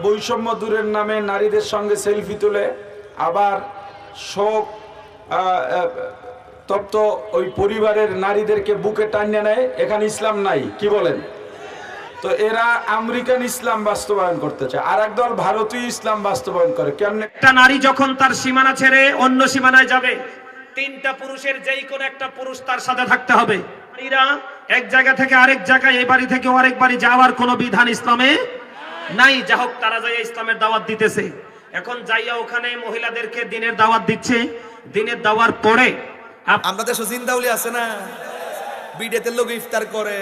বৈষম্য দূরের নামে নারীদের সঙ্গে সেলফি তুলে আবার শোক তপ্ত ওই পরিবারের নারীদেরকে বুকে টানিয়ে নেয়। এখানে ইসলাম নাই, কি বলেন? তো এরা আমেরিকান ইসলাম বাস্তবায়ন করতে চায়, আর একদল ভারতীয় ইসলাম বাস্তবায়ন করে। কেমনে? একটা নারী যখন তার সীমানা ছেড়ে অন্য সীমানায় যাবে, তিনটা পুরুষের যেই কোন একটা পুরুষ তার সাথে থাকতে হবে। নারীরা এক জায়গা থেকে আরেক জায়গায়, এই বাড়ি থেকে আরেক বাড়ি যাওয়ার কোনো বিধান ইসলামে নাই। যা হোক, তারা যাইয়া ইসলামের দাওয়াত দিতেছে। এখন যাইয়া ওখানে মহিলাদেরকে দিনের দাওয়াত দিচ্ছে। দিনের দাওয়ার পরে আমরা দেশে জিন্দাউলি আছে না, বিডেতে লোক ইফতার করে,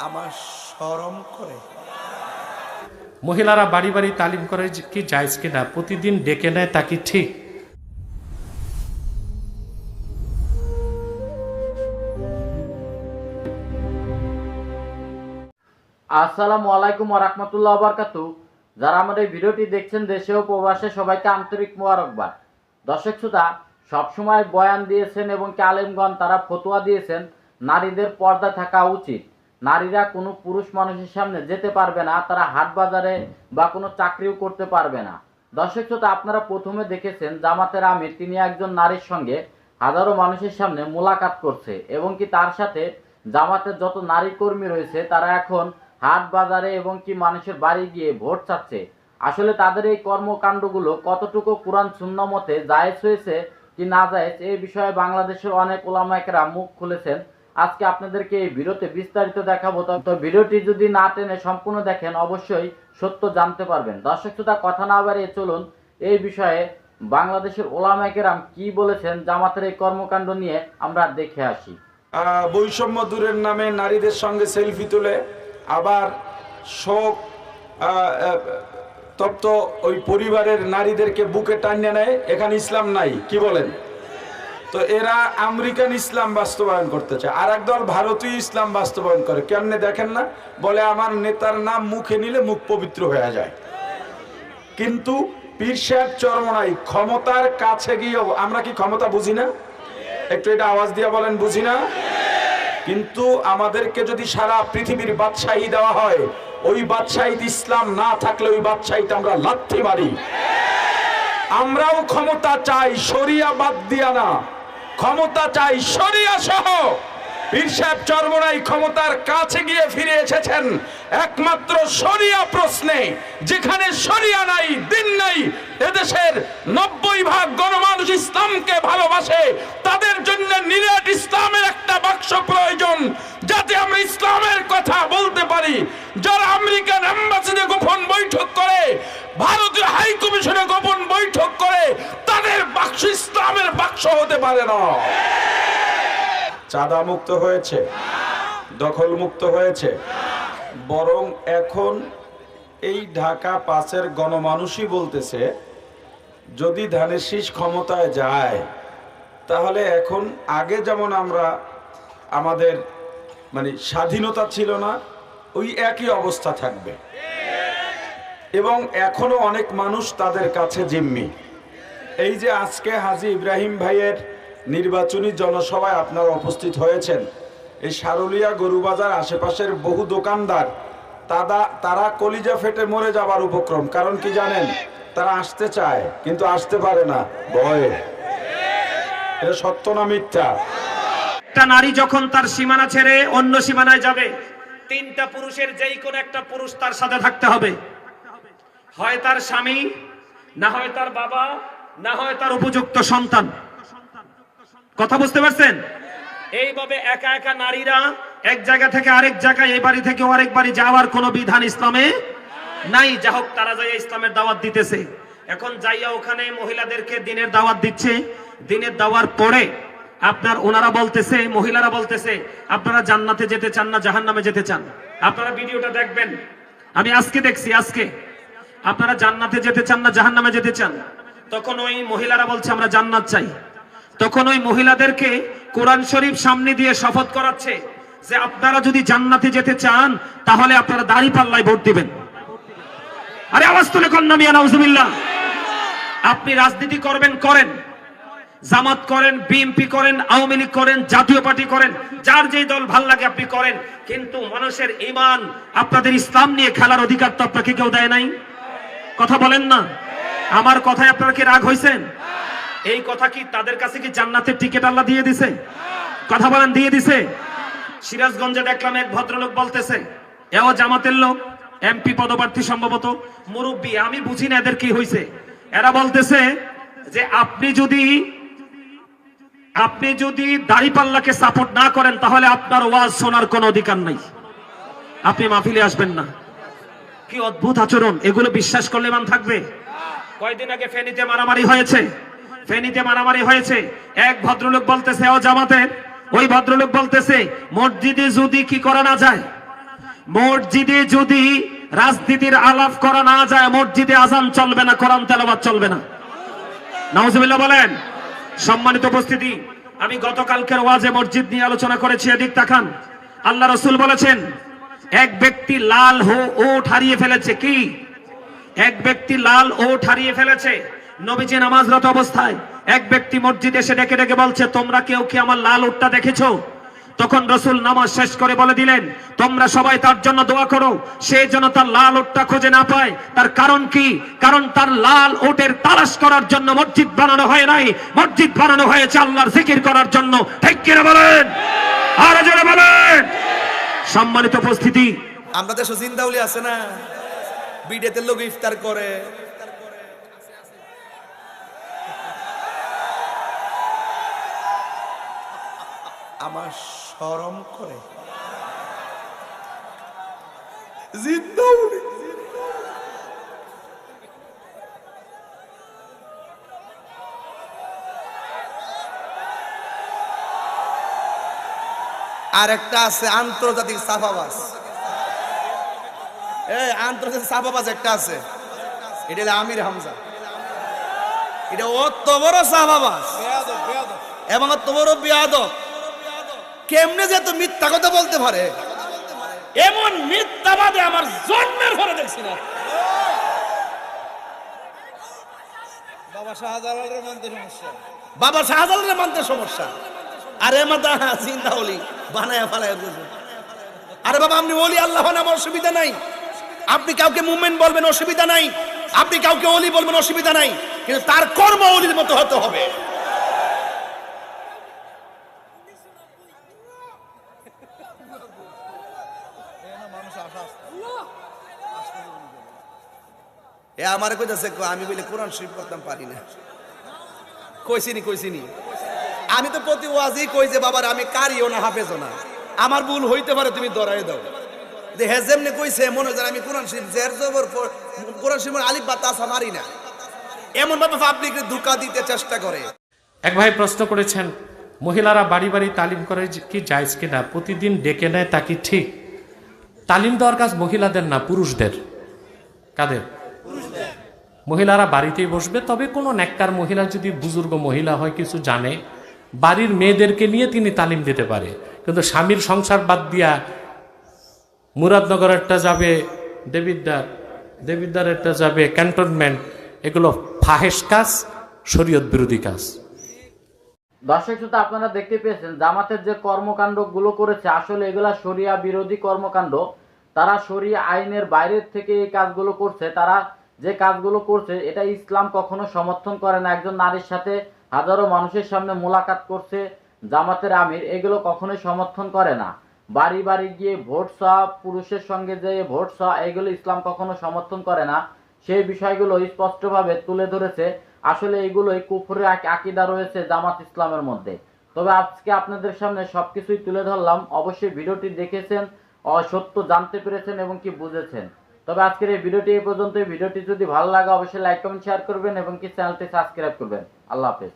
আমার শরম করে। মহিলারা বাড়ি বাড়ি তালিম করে কি জায়েজ কিনা, প্রতিদিন ডেকে নেয়, তা কি ঠিক? আসসালামু আলাইকুম ওয়া রাহমাতুল্লাহি ওয়া বারাকাতুহু। যারা আমাদের ভিডিওটি দেখছেন দেশে ও প্রবাসে, সবাইকে আন্তরিক মোবারকবাদ। দর্শক শ্রোতা, সবসময় বয়ান দিয়েছেন এবং আলেমগণ তারা ফতোয়া দিয়েছেন নারীদের পর্দা থাকা উচিত। নারীরা কোনো পুরুষ মানুষের সামনে যেতে পারবে না, তারা হাট বাজারে বা কোনো চাকরিও করতে পারবে না। দর্শক শ্রোতা, আপনারা প্রথমে দেখেছেন জামাতের আমির তিনি একজন নারীর সঙ্গে হাজারো মানুষের সামনে মোলাকাত করছে এবং কি তার সাথে জামাতের যত নারী কর্মী রয়েছে তারা এখন হাট বাজারে এবং কি মানুষের বাড়ি গিয়ে ভোট চাচ্ছে। আসলে তাদের এই কর্মকাণ্ডগুলো কতটুকু কোরআন সুন্নাহ মতে জায়েজ হয়েছে কি না জায়েজ, এই বিষয়ে বাংলাদেশের অনেক উলামায়ে কেরাম মুখ খুলেছেন। আজকে আপনাদেরকে এই ভিডিওতে বিস্তারিত দেখাবো। তো ভিডিওটি যদি না টেনে সম্পূর্ণ দেখেন অবশ্যই সত্য জানতে পারবেন। দর্শক শ্রোতা, কথা না বাড়িয়ে চলুন এই বিষয়ে বাংলাদেশের উলামায়ে কেরাম কি বলেছেন জামাতের এই কর্মকাণ্ড নিয়ে আমরা দেখে আসি। বৈষম্য দূরের নামে নারীদের সঙ্গে সেলফি তুলে আবার শোক তপ্ত ওই পরিবারের নারীদেরকে বুকে টানিয়ে নেয়। এখানে ইসলাম নাই, কি বলেন? তো এরা আমেরিকান ইসলাম বাস্তবায়ন করতে চায়, আর একদল ভারতীয় ইসলাম বাস্তবায়ন করে। কেমনে দেখেন না? বলে আমার নেতার নাম মুখে নিলে মুখ পবিত্র হয়ে যায়। কিন্তু পীর সাহেব চরমনাই ক্ষমতার কাছে গিয়ে, আমরা কি ক্ষমতা বুঝি না? একটু এটা আওয়াজ দিয়ে বলেন, বুঝি না? কিন্তু আমাদেরকে যদি সারা পৃথিবীর বাদশাহী দেওয়া হয়, ওই বাদশাহীতে ইসলাম না থাকলে ওই বাদশাহীতে আমরা লাথি মারি। আমরাও ক্ষমতা চাই, শরিয়া বাদ দিয়া না, ক্ষমতা চাই শরিয়া সহ। পীর সাহেব চরমনাই ক্ষমতার কাছে গিয়ে ফিরে এসেছেন একমাত্র শরিয়া প্রশ্নে। যেখানে শরিয়া নাই, দিন নাই, এদেশের 90% গণমানুষ ইসলামকে ভালোবাসে। তাদের জন্য নিরেট ইসলামের একটা বাক্স প্রয়োজন, যাতে আমরা ইসলামের কথা বলতে পারি। যারা আমেরিকান এম্বাসিতে গোপন বৈঠক করে, ভারতীয় হাই কমিশনে গোপন বৈঠক করে, তাদের বাক্স ইসলামের বাক্স হতে পারে না। চাঁদা মুক্ত হয়েছে, দখল মুক্ত হয়েছে, বরং এখন এই ঢাকা 5-এর গণমানুষই বলতেছে যদি ধানের শীষ ক্ষমতায় যায় তাহলে এখন আগে যেমন আমরা আমাদের স্বাধীনতা ছিল না, ওই একই অবস্থা থাকবে। এবং এখনো অনেক মানুষ তাদের কাছে জিম্মি। এই যে আজকে হাজী ইব্রাহিম ভাইয়ের নির্বাচনী জনসভায় আপনারা উপস্থিত হয়েছেন, এই সারুলিয়া গরুবাজার আশেপাশের বহু দোকানদার তারা কলিজা ফেটে মরে যাবার উপক্রম। কারণ কি জানেন? তারা আসতে চায় কিন্তু আসতে পারে না, ভয়ে। এটা সত্য না মিথ্যা? একটা নারী যখন তার সীমানা ছেড়ে অন্য সীমানায় যাবে, তিনটা পুরুষের যেই কোন একটা পুরুষ তার সাথে থাকতে হবে। হয় তার স্বামী, না হয় তার বাবা, না হয় তার উপযুক্ত সন্তান। কথা বুঝতে পারছেন? এইভাবে একা একা নারীরা এক জায়গা থেকে আরেক জায়গায়, এই বাড়ি থেকে আরেক বাড়ি যাওয়ার কোনো বিধান ইসলামে নাই। যা হোক, তারা যাইয়া ইসলামের দাওয়াত দিতেছে। এখন যাইয়া ওখানে মহিলাদেরকে দিনের দাওয়াত দিচ্ছে। দিনের দাওয়ার পরে ওনারা বলতেছে, মহিলারা বলতেছে আপনারা জান্নাতে যেতে চান না জাহান্নামে যেতে চান? আপনারা ভিডিওটা দেখবেন, আমি আজকে দেখছি। আজকে আপনারা জান্নাতে যেতে চান না জাহান্নামে যেতে চান? তখন ওই মহিলারা বলছে আমরা জান্নাত চাই। তখন ওই মহিলাদেরকে কোরআন শরীফ সামনে দিয়ে শপথ করাচ্ছে যে আপনারা যদি জান্নাতে যেতে চান তাহলে আপনারা দাঁড়িপাল্লায় ভোট দিবেন। আরে আওয়াজ তুলে কন্যা মিয়া নাউজুবিল্লাহ। আপনি রাজনীতি করবেন, করেন, জামাত করেন, বিএনপি করেন, আওয়ামী লীগ করেন, জাতীয় পার্টি করেন, যার যেই দল ভাল লাগে আপনি করেন, কিন্তু মানুষের ঈমান, আপনাদের ইসলাম নিয়ে খেলার অধিকার তো আপনাকে কেউ দেয় নাই। কথা বলেন না, আমার কথায় আপনারা কি রাগ হয়েছেন? এই কথা কি তাদের কাছে কি জান্নাতের টিকিট আল্লাহ দিয়ে দিছে? কথা বলেন, দিয়ে দিছে? সিরাজগঞ্জে দেখলাম এক ভদ্রলোক বলতেছে, এও জামাতের লোক, এমপি পদপ্রার্থী সম্ভবত, মুরব্বী, আমি বুঝি না এদের কি হয়েছে। এরা বলতেছে যে আপনি যদি দাড়িপাল্লাকে সাপোর্ট না করেন তাহলে আপনার ওয়াজ শোনার কোনো অধিকার নাই, আপনি মাহফিলে আসবেন না। কি অদ্ভুত আচরণ! এগুলো বিশ্বাস করলে মান থাকবে? কয়দিন আগে ফেনীতে মারামারি হয়েছে, এক ভদ্রলোক বলতেছে ও জামাতের, ওই ভদ্রলোক বলতেছে মসজিদে যদি কি করা না যায়, মসজিদে যদি রাজনীতির আলাপ করা না যায়, মসজিদে আজান চলবে না, কোরআন তেলাওয়াত চলবে না। নাউজুবিল্লাহ বলেন। সম্মানিত উপস্থিতি, আমি গতকালকের ওয়াজে মসজিদ নিয়ে আলোচনা করেছি, এদিক তাকান। আল্লাহ রাসূল বলেছেন এক ব্যক্তি লাল ওট হারিয়ে ফেলেছে। কি? এক ব্যক্তি লাল ওট হারিয়ে ফেলেছে। নবীজি নামাজরত অবস্থায় এক ব্যক্তি মসজিদে এসে ডেকে ডেকে বলছে, তোমরা কেউ কি আমার লাল ওটটা দেখেছো? তখন রাসূল নামাজ শেষ করে বলে দিলেন, তোমরা সবাই তার জন্য দোয়া করো, সে যেন তার লাল ওটটা খুঁজে না পায়। তার কারণ কি? কারণ তার লাল ওটের তালাশ করার জন্য মসজিদ বানানো হয় নাই, মসজিদ বানানো হয়েছে আল্লাহর জিকির করার জন্য। ঠিক কিনা বলেন? আর জোরে বলেন। সম্মানিত উপস্থিতি, আমরা দেশে জিন্দাউলি আছে না, বিডেতে লোক ইফতার করে। আমার শরম করে। জিন্দাউলি আর একটা আছে আন্তর্জাতিক সাফাবাজ। আন্তর্জাতিক সাফাবাজ একটা আছে, এটা হলো আমির হামজা। এটা অত বড় সাফাবাজ এবং অত বড় বেয়াদব, কেমনে যে তো মিথ্যা কথা বলতে পারে, এমন মিথ্যাবাদে আমার জন্মের পরে দেখছি না। বাবা শাহজালালের মানতে সমস্যা। আরে মাতা চিন্তা হলি বানায় ফালায়। আরে বাবা, আপনি ওলি আল্লাহ নাম, অসুবিধা নাই। আপনি কাউকে মুমিন বলবেন, অসুবিধা নাই। আপনি কাউকে ওলি বলবেন, অসুবিধা নাই। কিন্তু তার কর্ম ওলির মতো হতে হবে। এ আমার কইতাছে, আমি বলে কোরআন শরীফ পড়তাম পারি না। কইছিনি আমি তো প্রতি ওয়াজই কই যে বাবার আমি কারিও না, হাফেজও না, আমার ভুল হইতে পারে, তুমি ধরাই দাও। হে যেমনি কইছে মনে হয় আমি কোরআন শরীফ জের জবর কোরআন শরীফের আলিফ বা তাসা মারি না, এমন ভাবে পাবলিককে ধোঁকা দিতে চেষ্টা করে। এক ভাই প্রশ্ন করেছেন, মহিলারা বাড়ি বাড়ি তালিম করে কি জায়েজ কিনা, প্রতিদিন ডেকে নেয় তা কি ঠিক? তালিম দেওয়ার কাজ মহিলাদের না, পুরুষদের। কাদের? মহিলারা বাড়িতেই বসবে। তবে কোনো নেককার মহিলা যদি বুজুর্গ মহিলা হয়, কিছু জানে, বাড়ির মেয়েদেরকে নিয়ে তিনি তালিম দিতে পারে। কিন্তু স্বামীর সংসার বাদ দিয়া মুরাদনগর একটা যাবে দেবিদ্দার একটা যাবে ক্যান্টনমেন্ট, এগুলো ফাহেশ কাজ, শরীয়ত বিরোধী কাজ। দর্শক শ্রোতা, আপনারা দেখতে পেয়েছেন জামাতের যে কর্মকাণ্ড গুলো করেছে, আসলে এগুলা শরিয়া বিরোধী কর্মকাণ্ড। তারা শরিয়া আইনের বাইরের থেকে এই কাজগুলো করছে। তারা যে কাজগুলো করছে এটা ইসলাম কখনো সমর্থন করে না। একজন নারীর সাথে হাজারো মানুষের সামনে মোলাকাত করছে জামাতের আমির, এগুলো কখনোই সমর্থন করে না। বাড়ি বাড়ি গিয়ে ভোট চাওয়া, পুরুষের সঙ্গে যে ভোট চাওয়া, এগুলো ইসলাম কখনো সমর্থন করে না। সেই বিষয়গুলো স্পষ্টভাবে তুলে ধরেছে। আসলে এগুলোই কুফরের আকীদা রয়েছে জামাত ইসলামের মধ্যে। তবে আজকে আপনাদের সামনে সবকিছুই তুলে ধরলাম। অবশ্যই ভিডিওটি দেখেছেন, সত্য জানতে পেরেছেন এবং কি বুঝেছেন। তবে আজকের এই ভিডিওটি এই পর্যন্ত। ভিডিওটি যদি ভালো লাগে অবশ্যই লাইক কমেন্ট শেয়ার করবেন এবং কি চ্যানেলটি সাবস্ক্রাইব করবেন। আল্লাহ হাফেজ।